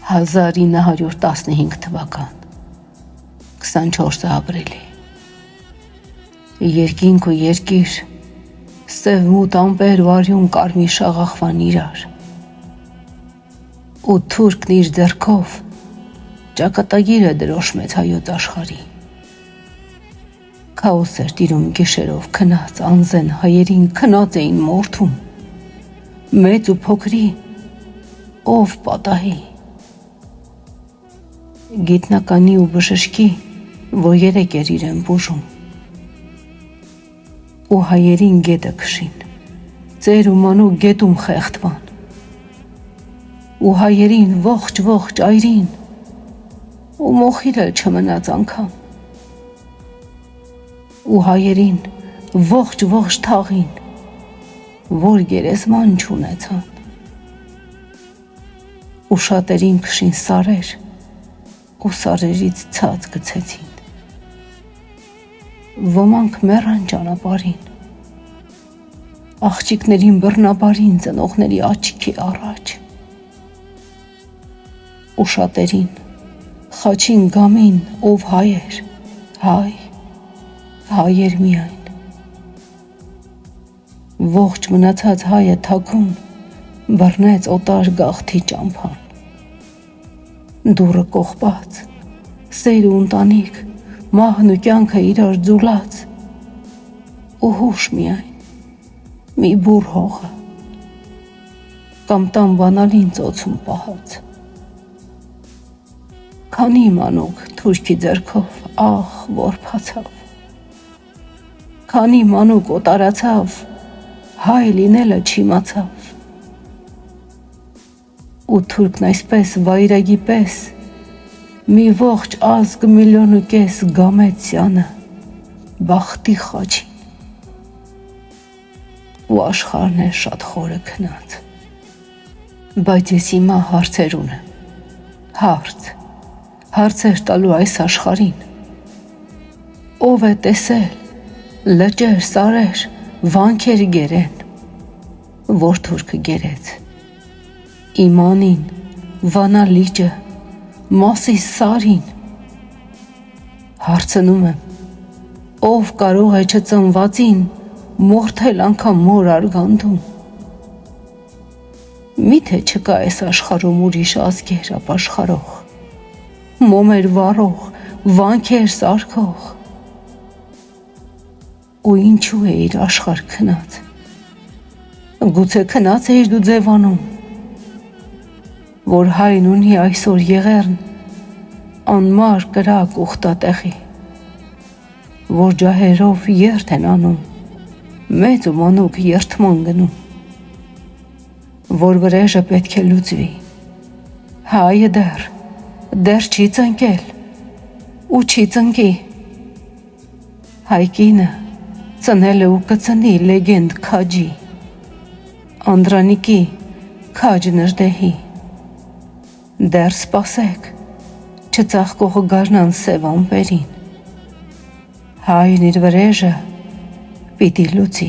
1915 թվական 24 ապրիլի երկինք ու երկիր սև մութ ամպեր ու արյուն կարմիր շաղախվան իրար ու թուրքն իր ձեռքով ճակատագիրը դրոշմեց հայոց աշխարհի քաոս էր տիրում գիշերով քնած անզեն հայերին քնած էին մորթում մեծ ու փոքրի ով պատահի գիտնականի ու բժշկի, որ երեք էր իրեն բուժում ու հայերին գետը քշին, ծեր ու մանու գետում խեղդվան ու հայերին ողջ այրին ու մոխիր էլ չմնաց անգամ ու հայերին ողջ թաղին, որ գերեզման չունեցան ու շատերին քշին սարեր ու սարերից ցած գցեցին ոմանք մեռան ճանապարհին աղջիկներին բռնաբարին ծնողների աչքի առաջ ու շատերին խաչին գամին ով հայ էր հայ էր միայն ողջ մնացած հայը թաքուն բռնեց օտար գաղթի ճամփան դուրը կողպած, սեր ու ընտանիք, մահն ու կյանքը իրար ձուլած ու հուշ միայն, մի բուր հողը, կամ տան բանալին ծոցում պահած։ Քանի մանուկ թուրքի ձեռքով աղ որփացավ, քանի մանուկ օտարացավ, հայ լինելը չիմացավ, ու թուրքն այսպես վայրագի պես մի ողջ ազգ 1,5 միլիոն գամեց սյանը բախտի խաչին ու աշխարհն է շատ խորը քնած բայց ես հիմա հարցեր ունեմ հարցեր տալու այս աշխարհին ով է տեսել լճեր սարեր վանքեր գերեն որ թուրքը գերեց իմանին, վանա լիճը, մասի սարին հարցնում եմ, ով կարող է չծնվածին մորթել անգամ մոր արգանդում միթե չկա այս աշխարհում ուրիշ ազգեր ապաշխարող, մոմեր վառող, վանքեր սարքող ու ինչու է իր աշխարհ քնած, գուցե քնած էիր դու ձևանում որ հայն ունի այսօր եղերն անմար կրակ ուխտատեղի, որ ջահերով երթ են անում, մեծ ու մանուկ երթման գնում, որ վրեժը պետք է լուծվի, հայը դեռ չի ծնկել ու չի ծնկի, հայկինը ծնել է ու կծնի լեգենդ քաջի, Անդրանիկի քաջ նրդեհի, դեռ սպասեք, չծաղկող գարնան սև ամպերին, հայն իր վրեժը պիտի լուծի։